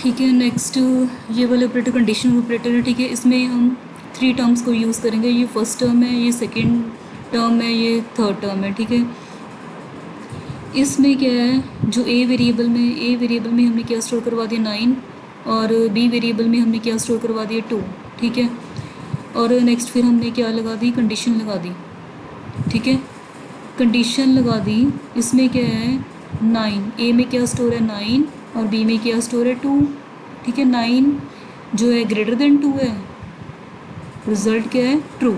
ठीक है। नेक्स्ट ये वाला ऑपरेटर कंडीशनल ऑपरेटर है। ठीक है, इसमें हम 3 टर्म्स को यूज़ करेंगे। ये फर्स्ट टर्म है, ये सेकंड टर्म है, ये थर्ड टर्म है। ठीक है, इसमें क्या है, जो ए वेरिएबल में हमने क्या स्टोर करवा दिया 9, और बी वेरिएबल में हमने क्या स्टोर करवा दिया 2। ठीक है, और नेक्स्ट फिर हमने क्या लगा दी, कंडीशन लगा दी। ठीक है, कंडीशन लगा दी। इसमें क्या है 9, ए में क्या स्टोर है 9 और बी में क्या स्टोर है 2। ठीक है, 9 जो है ग्रेटर देन 2 है, रिजल्ट क्या है ट्रू।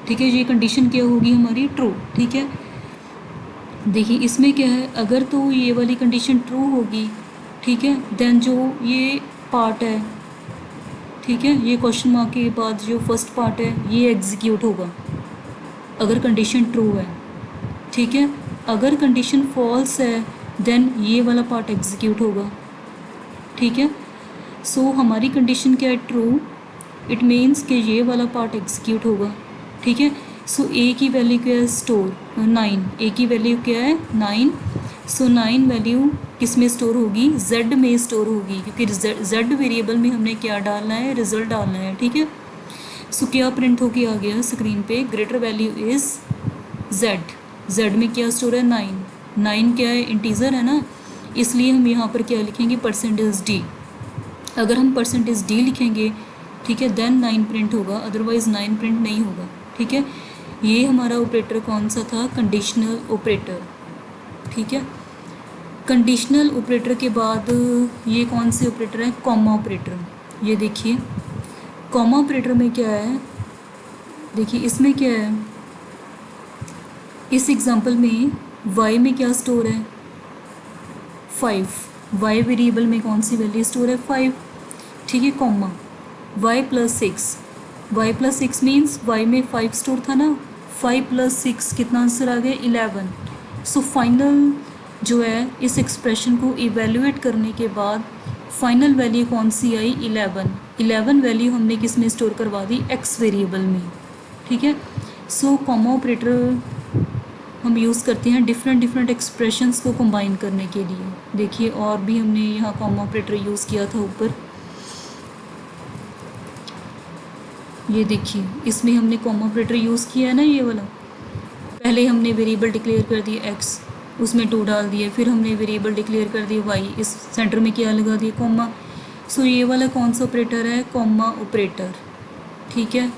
ठीक है, ये कंडीशन क्या होगी हमारी ट्रू। ठीक है, देखिए इसमें क्या है, अगर तो ये वाली कंडीशन ट्रू होगी, ठीक है, देन जो ये पार्ट है, ठीक है, ये क्वेश्चन मार्क के बाद जो फर्स्ट पार्ट है ये एग्जीक्यूट होगा अगर कंडीशन ट्रू है। ठीक है, अगर कंडीशन फॉल्स है देन ये वाला पार्ट एग्जीक्यूट होगा। ठीक है, सो हमारी कंडीशन क्या है ट्रू, इट मीन्स कि ये वाला पार्ट एग्जीक्यूट होगा। ठीक है, सो ए की वैल्यू क्या है स्टोर 9, ए की वैल्यू क्या है 9। सो 9 वैल्यू किस में स्टोर होगी, जेड में स्टोर होगी, क्योंकि जेड वेरिएबल में हमने क्या डालना है, रिजल्ट डालना है। ठीक है, सो क्या प्रिंट होके आ गया स्क्रीन पे, greater value is Z. Z में क्या स्टोर है 9, 9 क्या है इंटीजर है ना, इसलिए हम यहाँ पर क्या लिखेंगे परसेंटेज डी। अगर हम परसेंटेज डी लिखेंगे, ठीक है, देन 9 प्रिंट होगा, अदरवाइज़ 9 प्रिंट नहीं होगा। ठीक है, ये हमारा ऑपरेटर कौन सा था, कंडीशनल ऑपरेटर। ठीक है, कंडीशनल ऑपरेटर के बाद ये कौन से ऑपरेटर है, कॉमा ऑपरेटर। ये देखिए कॉमा ऑपरेटर में क्या है, देखिए इसमें क्या है, इस एग्जांपल में y में क्या स्टोर है 5, y वेरिएबल में कौन सी वैल्यू स्टोर है 5। ठीक है, comma y plus 6, y plus 6 means y में 5 स्टोर था ना, 5 प्लस 6 कितना आंसर आ गया 11। सो फाइनल जो है इस एक्सप्रेशन को इवेल्युएट करने के बाद फाइनल वैल्यू कौन सी आई 11। 11 वैल्यू हमने किस में स्टोर करवा दी, x वेरिएबल में। ठीक है, सो कॉमा ऑपरेटर हम यूज़ करते हैं डिफरेंट एक्सप्रेशंस को कंबाइन करने के लिए। देखिए और भी हमने यहाँ कॉमा ऑपरेटर यूज़ किया था ऊपर, ये देखिए इसमें हमने कॉमा ऑपरेटर यूज़ किया है ना, ये वाला। पहले हमने वेरिएबल डिक्लेयर कर दिया x, उसमें 2 डाल दिया, फिर हमने वेरिएबल डिक्लेयर कर दिया y, इस सेंटर में क्या लगा दिया कॉमा। सो ये वाला कौन सा ऑपरेटर है, कॉमा ऑपरेटर। ठीक है,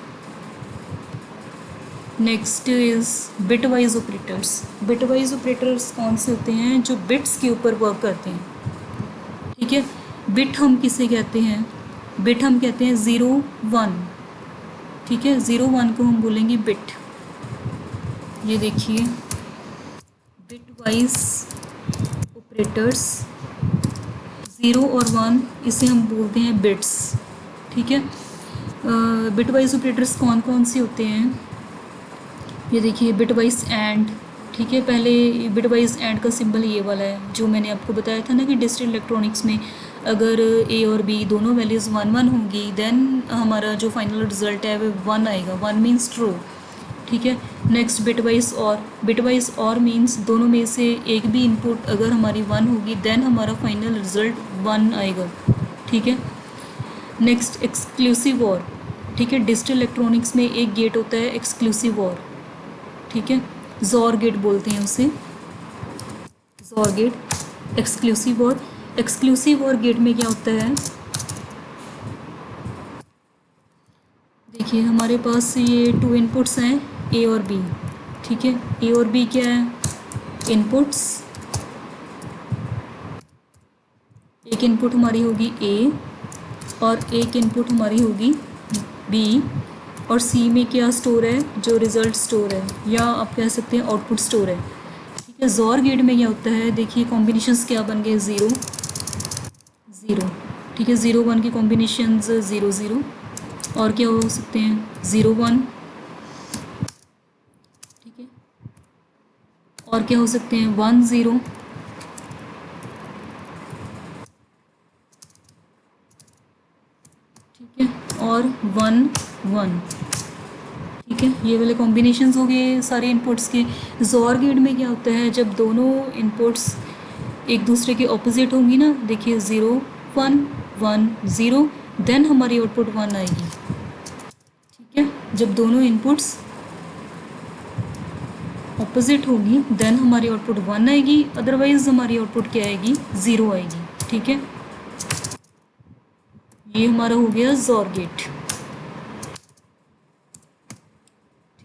next is bit wise operators. Bit wise operators कौन से होते हैं, जो बिट्स के ऊपर वर्क करते हैं। ठीक है, बिट हम किसे कहते हैं, बिट हम कहते हैं 0 1। ठीक है, 0 1 को हम बोलेंगे बिट। ये देखिए बिट वाइज ऑपरेटर्स 0 और 1, इसे हम बोलते हैं बिट्स। ठीक है, बिट वाइज ऑपरेटर्स कौन कौन से होते हैं, ये देखिए बिट वाइज एंड। ठीक है, पहले बिट वाइज एंड का सिंबल ये वाला है जो मैंने आपको बताया था ना कि डिजिटल इलेक्ट्रॉनिक्स में अगर ए और बी दोनों वैल्यूज़ 1 1 होंगी देन हमारा जो फाइनल रिजल्ट है वो 1 आएगा, 1 मीन्स ट्रू। ठीक है, नेक्स्ट बिट वाइज और मीन्स दोनों में से एक भी इनपुट अगर हमारी 1 होगी देन हमारा फाइनल रिजल्ट 1 आएगा। ठीक है, नेक्स्ट एक्सक्लूसिव और। ठीक है, डिजिटल इलेक्ट्रॉनिक्स में एक गेट होता है एक्सक्लूसिव और। ठीक है, जॉर गेट बोलते हैं उसे, जॉर गेट। एक्सक्लूसिव और गेट में क्या होता है, देखिए हमारे पास ये 2 इनपुट्स हैं ए और बी। ठीक है, ए और बी क्या है इनपुट्स, एक इनपुट हमारी होगी ए और एक इनपुट हमारी होगी बी, और सी में क्या स्टोर है, जो रिज़ल्ट स्टोर है या आप कह सकते हैं आउटपुट स्टोर है। ठीक है, जॉर गेट में क्या होता है, देखिए कॉम्बिनेशंस क्या बन गए 0 0। ठीक है, 0 1 की कॉम्बिनेशंस 0 0, और क्या हो सकते हैं 0 1। ठीक है, और क्या हो सकते हैं 1 0। ठीक है, और 1 1। ठीक है, ये वाले कॉम्बिनेशंस हो गए सारे इनपुट्स के। जॉर गेट में क्या होता है, जब दोनों इनपुट्स एक दूसरे के ऑपोजिट होंगी ना, देखिए 0 1 1 0, देन हमारी आउटपुट 1 आएगी। ठीक है, जब दोनों इनपुट्स ऑपोजिट होगी देन हमारी आउटपुट 1 आएगी, अदरवाइज हमारी आउटपुट क्या आएगी, 0 आएगी। ठीक है, ये हमारा हो गया जोर गेट।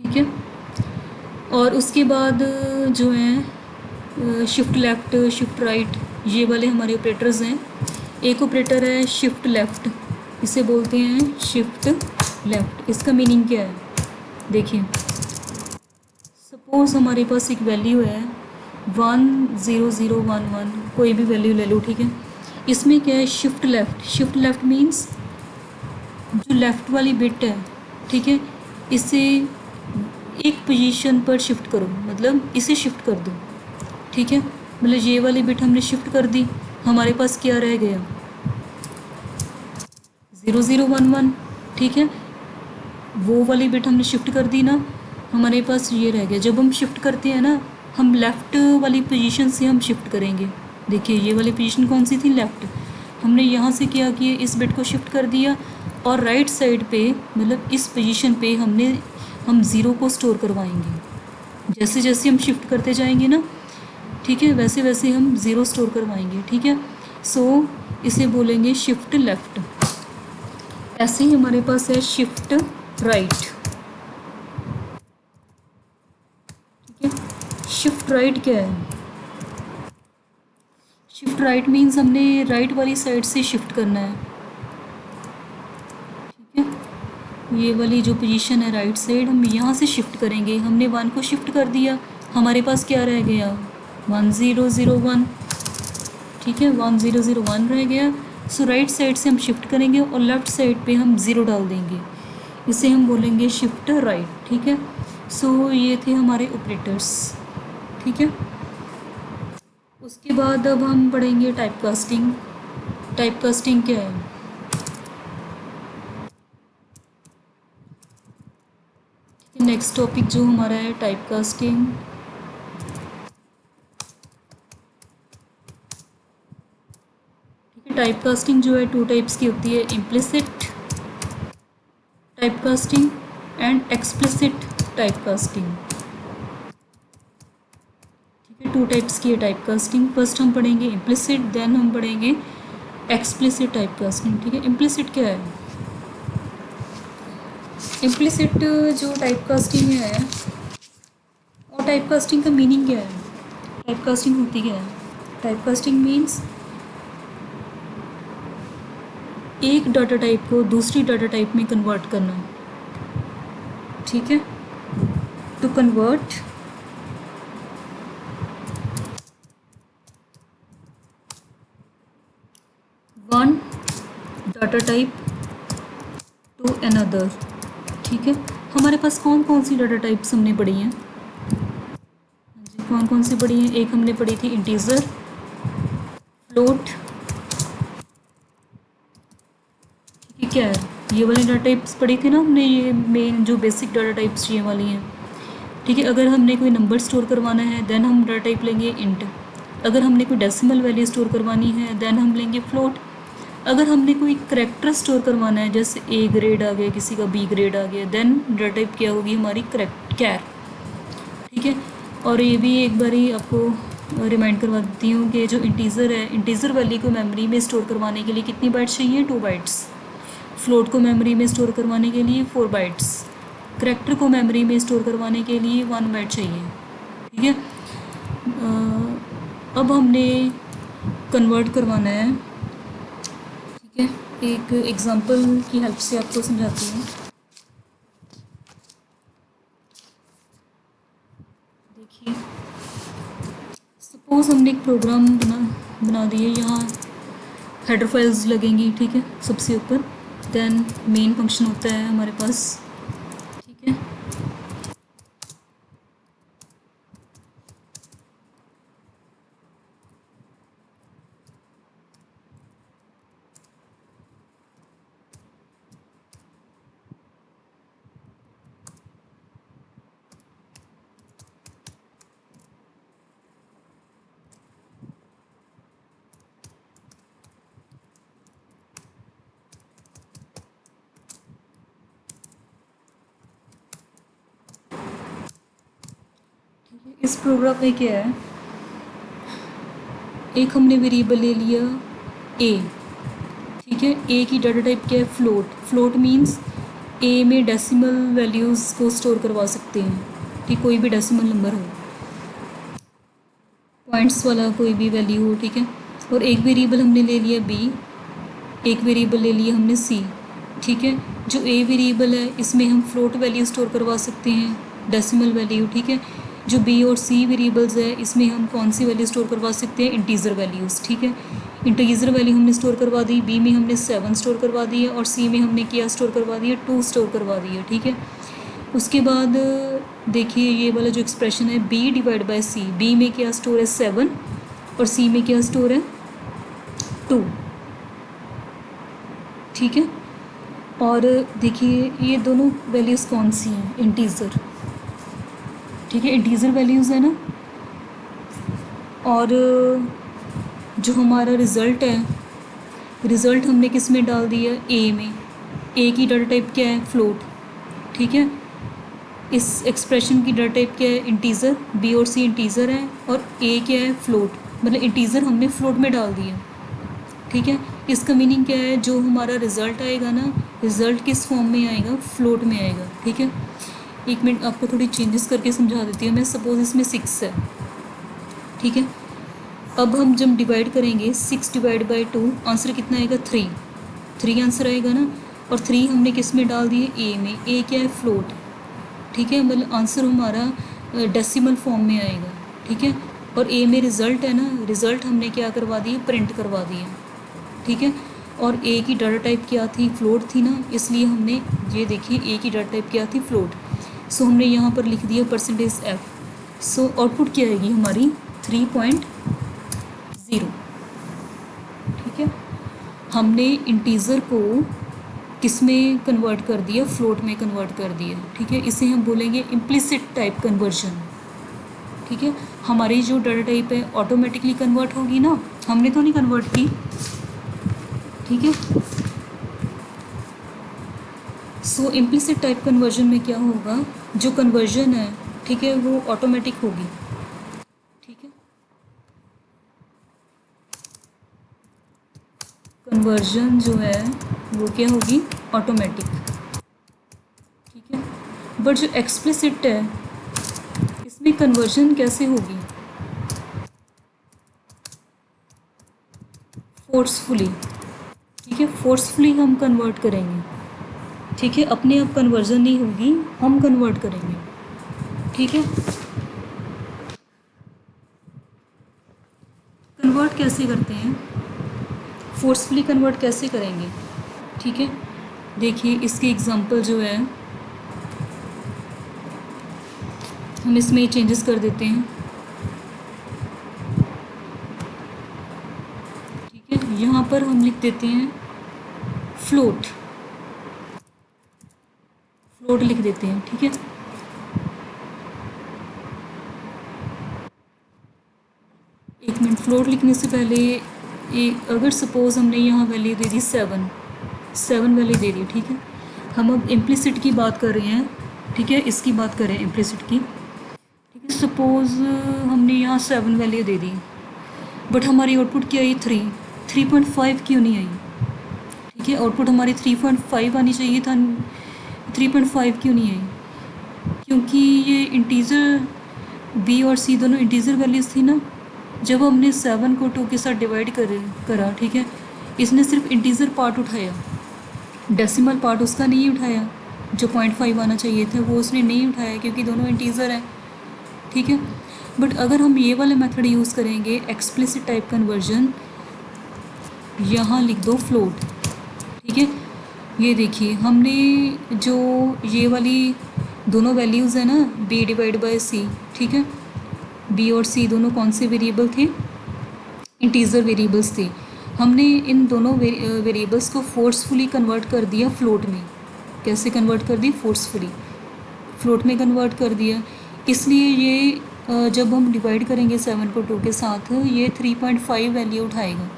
ठीक है, और उसके बाद जो है शिफ्ट लेफ़्ट, शिफ्ट राइट, ये वाले हमारे ऑपरेटर्स हैं। एक ऑपरेटर है शिफ्ट लेफ़्ट, इसे बोलते हैं शिफ्ट लेफ़्ट। इसका मीनिंग क्या है, देखिए सपोज़ हमारे पास एक वैल्यू है 10011, कोई भी वैल्यू ले लो। ठीक है, इसमें क्या है, shift left. Shift left means जो लेफ़्ट वाली बिट है, ठीक है, इसे एक पोजीशन पर शिफ्ट करो, मतलब इसे शिफ्ट कर दो। ठीक है, मतलब ये वाली बिट हमने शिफ्ट कर दी, हमारे पास क्या रह गया, 0011। ठीक है, वो वाली बिट हमने शिफ्ट कर दी ना, हमारे पास ये रह गया। जब हम शिफ्ट करते हैं ना, हम लेफ़्ट वाली पोजीशन से हम शिफ्ट करेंगे। देखिए ये वाली पोजीशन कौन सी थी, लेफ़्ट। हमने यहाँ से क्या किया, इस बिट को शिफ्ट कर दिया, और राइट साइड पे मतलब इस पोजीशन पे हम ज़ीरो को स्टोर करवाएंगे। जैसे जैसे हम शिफ्ट करते जाएंगे ना, ठीक है, वैसे वैसे हम ज़ीरो स्टोर करवाएंगे। ठीक है, सो इसे बोलेंगे शिफ्ट लेफ़्ट। ऐसे ही हमारे पास है शिफ्ट राइट। ठीक है, शिफ्ट राइट क्या है, शिफ्ट राइट मीन्स हमने राइट वाली साइड से शिफ्ट करना है। ठीक है, ये वाली जो पोजीशन है राइट साइड, हम यहाँ से शिफ्ट करेंगे। हमने 1 को शिफ्ट कर दिया, हमारे पास क्या रह गया, 1001। ठीक है, 1001 रह गया। सो राइट साइड से हम शिफ्ट करेंगे और लेफ़्ट साइड पे हम ज़ीरो डाल देंगे, इसे हम बोलेंगे शिफ्ट राइट। ठीक है, सो ये थे हमारे ऑपरेटर्स। ठीक है, उसके बाद अब हम पढ़ेंगे टाइप कास्टिंग। टाइप कास्टिंग क्या है, नेक्स्ट टॉपिक जो हमारा है टाइप कास्टिंग। ठीक है, टाइप कास्टिंग जो है 2 टाइप्स की होती है, implicit type casting and explicit type casting. ठीक है, 2 टाइप्स की है टाइप कास्टिंग। फर्स्ट हम पढ़ेंगे इम्प्लिसिट, देन हम पढ़ेंगे एक्सप्लिसिट टाइप कास्टिंग। ठीक है, इम्प्लिसिट क्या है, इम्प्लिसिट जो टाइप कास्टिंग है, और टाइप कास्टिंग का मीनिंग क्या है, टाइप कास्टिंग होती क्या है, टाइप कास्टिंग मीन्स एक डाटा टाइप को दूसरी डाटा टाइप में कन्वर्ट करना। ठीक है, to convert one data type to another. ठीक है, हमारे पास कौन कौन सी डाटा टाइप्स हमने पढ़ी हैं, कौन कौन सी पढ़ी हैं, एक हमने पढ़ी थी इंटीजर, फ्लोट। ठीक है, क्या है, ये वाली डाटा टाइप्स पढ़ी थी ना हमने, ये मेन जो बेसिक डाटा टाइप्स ये वाली हैं। ठीक है, अगर हमने कोई नंबर स्टोर करवाना है देन हम डाटा टाइप लेंगे इंट। अगर हमने कोई डेसिमल वैल्यू स्टोर करवानी है देन हम लेंगे फ्लोट। अगर हमने कोई करेक्टर स्टोर करवाना है, जैसे ए ग्रेड आ गया, किसी का बी ग्रेड आ गया, देन डाटा टाइप क्या होगी हमारी, करेक्ट कैर। ठीक है, और ये भी एक बारी आपको रिमाइंड करवा देती हूँ कि जो इंटीज़र है, इंटीज़र वैल्यू को मेमोरी में स्टोर करवाने के लिए कितनी बाइट्स चाहिए, 2 बाइट्स। फ्लोट को मेमोरी में स्टोर करवाने के लिए 4 बाइट्स। करेक्टर को मेमोरी में स्टोर करवाने के लिए 1 बाइट चाहिए। ठीक है, अब हमने कन्वर्ट करवाना है। ठीक है, एक एग्जांपल की हेल्प से आपको समझाती हूँ। देखिए सपोज़ हमने एक प्रोग्राम बना दिए, यहाँ हेडर फाइल्स लगेंगी। ठीक है, सबसे ऊपर, देन मेन फंक्शन होता है हमारे पास। ठीक है, प्रोग्राम में क्या है, एक हमने वेरिएबल ले लिया ए, ठीक है। ए की डाटा टाइप क्या है, फ्लोट। फ्लोट मीन्स ए में डेसिमल वैल्यूज़ को स्टोर करवा सकते हैं, ठीक, कोई भी डेसिमल नंबर हो, पॉइंट्स वाला कोई भी वैल्यू हो, ठीक है। और एक वेरिएबल हमने ले लिया बी, एक वेरिएबल ले लिया हमने सी, ठीक है। जो ए वेरिएबल है इसमें हम फ्लोट वैल्यू स्टोर करवा सकते हैं, डेसिमल वैल्यू, ठीक है। जो बी और सी वेरिएबल्स है इसमें हम कौन सी वैल्यू स्टोर करवा सकते हैं, इंटीजर वैल्यूज़, ठीक है। इंटीजर वैल्यू हमने स्टोर करवा दी, बी में हमने 7 स्टोर करवा दी है और सी में हमने क्या स्टोर करवा दिया, 2 स्टोर करवा दिया, ठीक है। उसके बाद देखिए ये वाला जो एक्सप्रेशन है B divide by C, B में क्या स्टोर है 7 और सी में क्या स्टोर है 2, ठीक है। और देखिए ये दोनों वैल्यूज़ कौन सी हैं, इंटीजर, ठीक है, इंटीजर वैल्यूज़ है ना। और जो हमारा रिज़ल्ट है, रिज़ल्ट हमने किस में डाल दिया, ए में। ए की डाटा टाइप क्या है, फ्लोट, ठीक है। इस एक्सप्रेशन की डाटा टाइप क्या है, इंटीजर। बी और सी इंटीजर है और ए क्या है, फ्लोट, मतलब इंटीजर हमने फ्लोट में डाल दिया, ठीक है। इसका मीनिंग क्या है, जो हमारा रिज़ल्ट आएगा ना, रिज़ल्ट किस फॉर्म में आएगा, फ्लोट में आएगा, ठीक है। एक मिनट आपको थोड़ी चेंजेस करके समझा देती हूँ मैं। सपोज़ इसमें 6 है, ठीक है। अब हम जब डिवाइड करेंगे 6 डिवाइड बाई 2, आंसर कितना आएगा, 3 आंसर आएगा ना। और 3 हमने किस में डाल दिए, ए में। ए क्या है, फ्लोट, ठीक है, मतलब आंसर हमारा डेसिमल फॉर्म में आएगा, ठीक है। और ए में रिज़ल्ट है ना, रिज़ल्ट हमने क्या करवा दिए, प्रिंट करवा दिए, ठीक है। और ए की डाटा टाइप क्या थी, फ्लोट थी ना, इसलिए हमने ये देखिए ए की डाटा टाइप क्या थी, फ्लोट। सो हमने यहाँ पर लिख दिया परसेंटेज एफ। सो आउटपुट क्या आएगी हमारी, 3.0, ठीक है। हमने इंटीज़र को किस में कन्वर्ट कर दिया, फ्लोट में कन्वर्ट कर दिया, ठीक है। इसे हम बोलेंगे इम्प्लिसिट टाइप कन्वर्जन, ठीक है। हमारी जो डाटा टाइप है ऑटोमेटिकली कन्वर्ट होगी ना, हमने तो नहीं कन्वर्ट की, ठीक है। सो इम्प्लिसिट टाइप कन्वर्जन में क्या होगा, जो कन्वर्जन है, ठीक है, वो ऑटोमेटिक होगी, ठीक है। कन्वर्जन जो है वो क्या होगी, ऑटोमेटिक, ठीक है। बट जो एक्सप्लिसिट है इसमें कन्वर्जन कैसे होगी, फोर्सफुली, ठीक है। फोर्सफुली हम कन्वर्ट करेंगे, ठीक है, अपने आप कन्वर्जन नहीं होगी, हम कन्वर्ट करेंगे, ठीक है। कन्वर्ट कैसे करते हैं, फोर्सफुली कन्वर्ट कैसे करेंगे, ठीक है। देखिए इसके एग्जांपल जो है हम इसमें चेंजेस कर देते हैं, ठीक है। यहाँ पर हम लिख देते हैं फ्लोट, फ्लोट लिख देते हैं, ठीक है। एक मिनट, फ्लोट लिखने से पहले अगर सपोज़ हमने यहाँ वैल्यू दे दी 7 वैल्यू दे दी, ठीक है। हम अब इम्प्लिसिट की बात कर रहे हैं, ठीक है, इसकी बात करें इम्प्लिसिट की, ठीक है। सपोज़ हमने यहाँ 7 वैल्यू दे दी, बट हमारी आउटपुट क्या आई, 3.5 क्यों नहीं आई, ठीक है। आउटपुट हमारी 3.5 आनी चाहिए था, 3.5 क्यों नहीं आई, क्योंकि ये इंटीज़र बी और सी दोनों इंटीज़र वैल्यूज़ थी ना। जब हमने 7 को 2 के साथ डिवाइड करा, ठीक है, इसने सिर्फ इंटीज़र पार्ट उठाया, डेसिमल पार्ट उसका नहीं उठाया, जो 0.5 आना चाहिए था वो उसने नहीं उठाया, क्योंकि दोनों इंटीज़र हैं, ठीक है। बट अगर हम ये वाला मेथड यूज़ करेंगे, एक्सप्लिसिट टाइप कन्वर्जन, यहाँ लिख दो फ्लोट, ठीक है। ये देखिए हमने जो ये वाली दोनों वैल्यूज़ है ना, बी डिवाइड बाय सी, ठीक है, बी और सी दोनों कौन से वेरिएबल थे, इंटीजर वेरिएबल्स थे। हमने इन दोनों वेरिएबल्स को फोर्सफुली कन्वर्ट कर दिया फ्लोट में। कैसे कन्वर्ट कर दी, फोर्सफुली फ्लोट में कन्वर्ट कर दिया। इसलिए ये जब हम डिवाइड करेंगे 7 को 2 के साथ, ये 3.5 वैल्यू उठाएगा,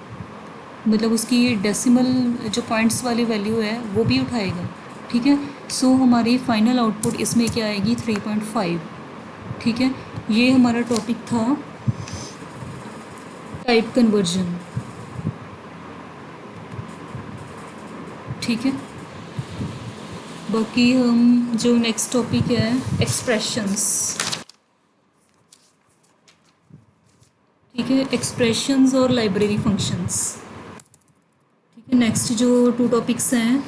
मतलब उसकी ये डेसिमल जो पॉइंट्स वाली वैल्यू है वो भी उठाएगा, ठीक है। सो हमारी फाइनल आउटपुट इसमें क्या आएगी, 3.5, ठीक है। ये हमारा टॉपिक था टाइप कन्वर्जन। ठीक है, बाकी हम जो नेक्स्ट टॉपिक है एक्सप्रेशंस। ठीक है, एक्सप्रेशंस और लाइब्रेरी फंक्शंस। ठीक है, नेक्स्ट जो 2 टॉपिक्स हैं,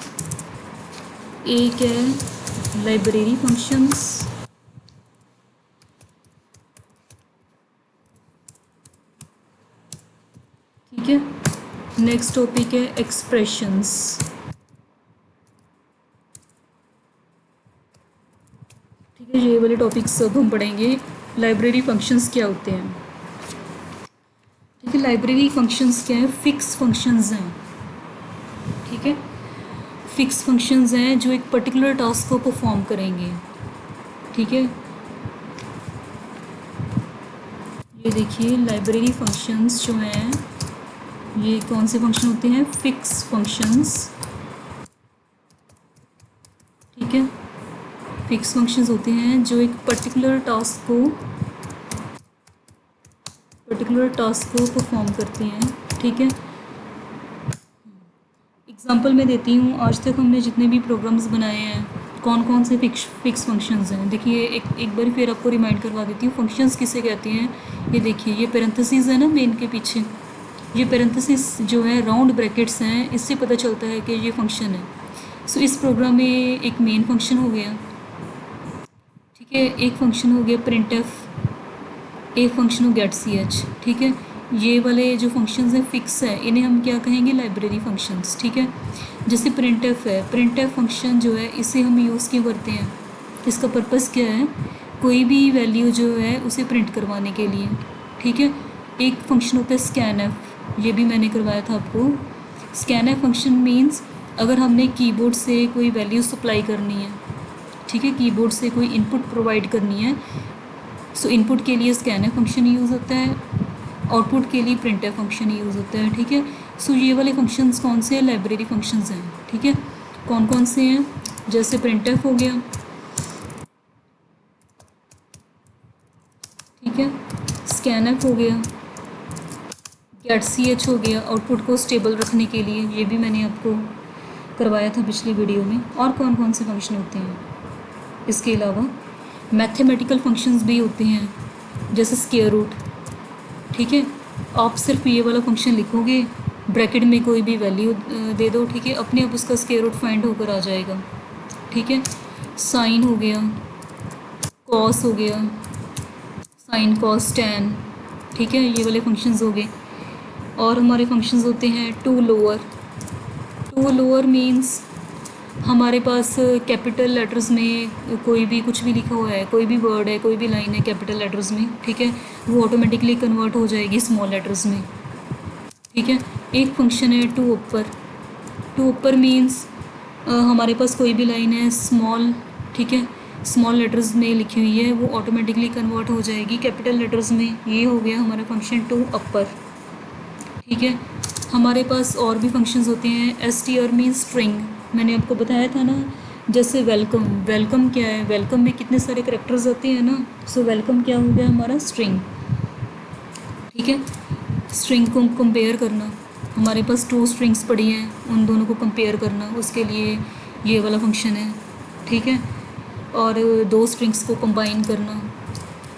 एक है लाइब्रेरी फंक्शंस, ठीक है। नेक्स्ट टॉपिक है एक्सप्रेशंस। ठीक है, ये वाले टॉपिक्स सब हम पढ़ेंगे। लाइब्रेरी फंक्शंस क्या होते हैं? ठीक है, लाइब्रेरी फंक्शंस क्या है? फिक्स फंक्शंस हैं। ठीक है, फिक्स फंक्शंस हैं जो एक पर्टिकुलर टास्क को परफॉर्म करेंगे। ठीक है, ये देखिए लाइब्रेरी फंक्शंस जो हैं, ये कौन से फंक्शन होते हैं? Fix functions. ठीक है, फिक्स फंक्शंस होते हैं जो एक पर्टिकुलर टास्क को परफॉर्म करते हैं। ठीक है, एग्जांपल मैं देती हूँ। आज तक हमने जितने भी प्रोग्राम्स बनाए हैं, कौन कौन से फिक्स फंक्शंस हैं? देखिए एक बार फिर आपको रिमाइंड करवा देती हूँ, फंक्शंस किसे कहते हैं। ये देखिए, ये पैरेंथेसिस है ना मेन के पीछे, ये पैरेंथेसिस जो है राउंड ब्रैकेट्स हैं, इससे पता चलता है कि ये फंक्शन है। सो इस प्रोग्राम में एक मेन फंक्शन हो गया। ठीक है, एक फंक्शन हो गया प्रिंट एफ, एक फंक्शन हो गेट सी एच। ठीक है, ये वाले जो फंक्शंस हैं फिक्स है, इन्हें हम क्या कहेंगे? Library functions. ठीक है, जैसे प्रिंट एफ है, प्रिंट एफ फंक्शन जो है इसे हम यूज़ क्यों करते हैं? इसका पर्पस क्या है? कोई भी वैल्यू जो है उसे प्रिंट करवाने के लिए। ठीक है, एक फंक्शन होता है स्कैन एफ, ये भी मैंने करवाया था आपको। स्कैन एफ फंक्शन मीन्स अगर हमने कीबोर्ड से कोई वैल्यू सप्लाई करनी है, ठीक है, कीबोर्ड से कोई इनपुट प्रोवाइड करनी है, सो इनपुट के लिए स्कैन एफ फंक्शन यूज़ होता है, आउटपुट के लिए प्रिंट एफ फंक्शन यूज़ होता है। ठीक है, सो ये वाले फंक्शंस कौन से हैं? लाइब्रेरी फंक्शंस हैं। ठीक है, कौन कौन से हैं? जैसे प्रिंट एफ हो गया, ठीक है, स्कैन एफ हो गया, गेट सी एच हो गया, आउटपुट को स्टेबल रखने के लिए, ये भी मैंने आपको करवाया था पिछली वीडियो में। और कौन कौन से फंक्शन होते हैं? इसके अलावा मैथमेटिकल फंक्शंस भी होते हैं, जैसे स्क्वायर रूट। ठीक है, आप सिर्फ ये वाला फंक्शन लिखोगे, ब्रैकेट में कोई भी वैल्यू दे दो, ठीक है, अपने आप उसका स्क्वायर रूट फाइंड होकर आ जाएगा। ठीक है, साइन हो गया, कॉस हो गया, साइन कॉस टैन। ठीक है, ये वाले फंक्शंस हो गए। और हमारे फंक्शंस होते हैं to lower. To lower means हमारे पास कैपिटल लेटर्स में कोई भी कुछ भी लिखा हुआ है, कोई भी वर्ड है, कोई भी लाइन है कैपिटल लेटर्स में, ठीक है, वो ऑटोमेटिकली कन्वर्ट हो जाएगी स्मॉल लेटर्स में। ठीक है, एक फंक्शन है टू ऊपर। टू ऊपर मीन्स हमारे पास कोई भी लाइन है स्मॉल, ठीक है, स्मॉल लेटर्स में लिखी हुई है, वो ऑटोमेटिकली कन्वर्ट हो जाएगी कैपिटल लेटर्स में। ये हो गया हमारा फंक्शन टू अपर। ठीक है, हमारे पास और भी फंक्शंस होते हैं। S T R mean string, मैंने आपको बताया था ना। जैसे वेलकम, वेलकम क्या है? वेलकम में कितने सारे करेक्टर्स होते हैं ना, सो वेलकम क्या हो गया हमारा? स्ट्रिंग। ठीक है, स्ट्रिंग को कंपेयर करना, हमारे पास 2 स्ट्रिंग्स पड़ी हैं, उन दोनों को कंपेयर करना, उसके लिए ये वाला फंक्शन है। ठीक है, और 2 स्ट्रिंग्स को कंबाइन करना,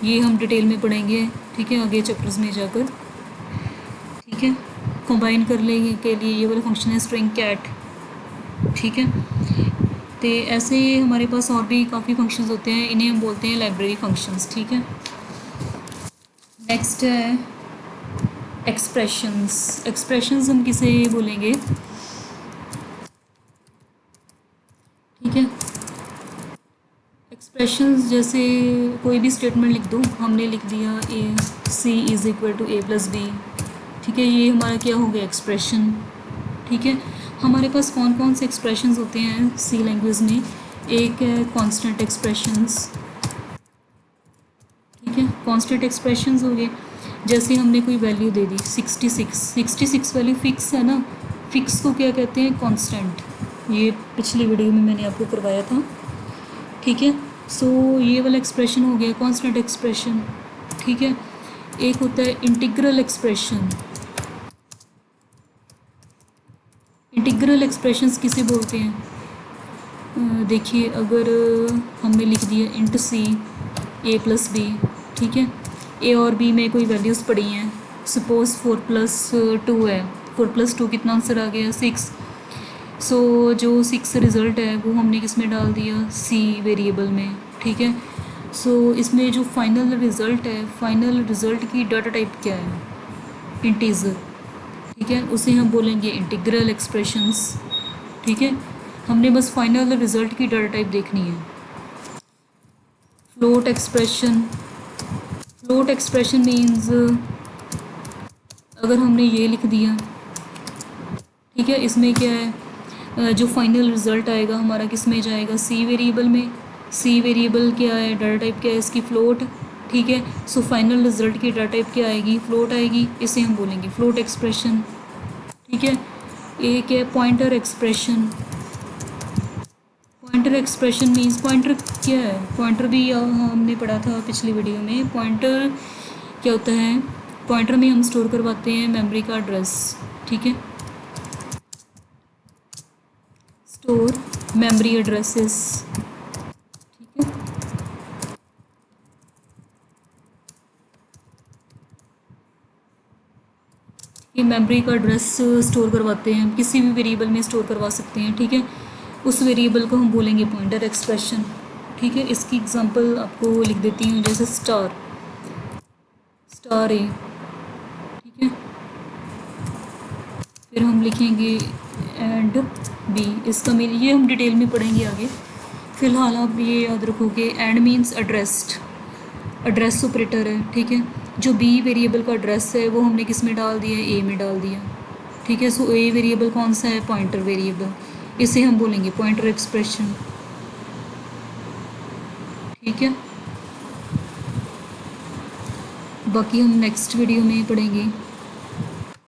ये हम डिटेल में पढ़ेंगे, ठीक है, आगे चैप्टर्स में जाकर। ठीक है, कंबाइन करने के लिए ये वाला फंक्शन है स्ट्रिंग कैट। ठीक है, तो ऐसे हमारे पास और भी काफ़ी फंक्शंस होते हैं, इन्हें हम बोलते हैं लाइब्रेरी फंक्शंस। ठीक है, नेक्स्ट है एक्सप्रेशंस। एक्सप्रेशंस हम किसे बोलेंगे? ठीक है, एक्सप्रेशंस जैसे कोई भी स्टेटमेंट लिख दो, हमने लिख दिया A C is equal to A plus B. ठीक है, ये हमारा क्या हो गया? एक्सप्रेशन। ठीक है, हमारे पास कौन कौन से एक्सप्रेशंस होते हैं सी लैंग्वेज में? एक है कांस्टेंट एक्सप्रेशंस। ठीक है, कांस्टेंट एक्सप्रेशंस हो गए, जैसे हमने कोई वैल्यू दे दी 66, 66 वैल्यू फिक्स है ना, फिक्स को क्या कहते हैं? कांस्टेंट। ये पिछली वीडियो में मैंने आपको करवाया था। ठीक है, सो ये वाला एक्सप्रेशन हो गया कांस्टेंट एक्सप्रेशन। ठीक है। एक होता है इंटीग्रल एक्सप्रेशन। इंटीग्रल एक्सप्रेशंस किसे बोलते हैं? देखिए, अगर हमने लिख दिया इंट सी ए प्लस बी, ठीक है, ए और बी में कोई वैल्यूज़ पड़ी हैं, सपोज़ 4+2 है, 4+2 कितना आंसर आ गया 6। सो जो 6 रिज़ल्ट है वो हमने किस में डाल दिया, सी वेरिएबल में, ठीक है। सो इसमें जो फाइनल रिज़ल्ट है, फाइनल रिज़ल्ट की डाटा टाइप क्या है, इंटीजर, ठीक है, उसे हम बोलेंगे इंटीग्रल एक्सप्रेशंस, ठीक है। हमने बस फाइनल रिज़ल्ट की डाटा टाइप देखनी है। Float expression, float expression means अगर हमने ये लिख दिया, ठीक है, इसमें क्या है, जो फाइनल रिज़ल्ट आएगा हमारा किस में जाएगा, सी वेरिएबल में। सी वेरिएबल क्या है, डाटा टाइप क्या है इसकी, फ्लोट, ठीक है। सो फाइनल रिज़ल्ट की डाटा टाइप क्या आएगी, फ्लोट आएगी, इसे हम बोलेंगे फ्लोट एक्सप्रेशन, ठीक है। एक है pointer expression. Pointer expression means, pointer क्या है, पॉइंटर भी हमने पढ़ा था पिछली वीडियो में। पॉइंटर क्या होता है, पॉइंटर में हम स्टोर करवाते हैं मेमोरी का एड्रेस, ठीक है, स्टोर मेमोरी एड्रेसेस, ठीक है। ये मेमोरी का एड्रेस स्टोर करवाते हैं, हम किसी भी वेरिएबल में स्टोर करवा सकते हैं, ठीक है। उस वेरिएबल को हम बोलेंगे पॉइंटर एक्सप्रेशन, ठीक है। इसकी एग्जांपल आपको लिख देती हूँ, जैसे स्टार, स्टार ए, ठीक है। फिर हम लिखेंगे एंड बी, इसका मीन ये हम डिटेल में पढ़ेंगे आगे। फ़िलहाल आप ये याद रखोगे, and means addressed, address operator है, ठीक है। जो बी वेरिएबल का एड्रेस है वो हमने किस में डाल दिया, ए में डाल दिया, ठीक है। सो ए वेरिएबल कौन सा है, पॉइंटर वेरिएबल, इसे हम बोलेंगे पॉइंटर एक्सप्रेशन, ठीक है। बाकी हम नेक्स्ट वीडियो में पढ़ेंगे।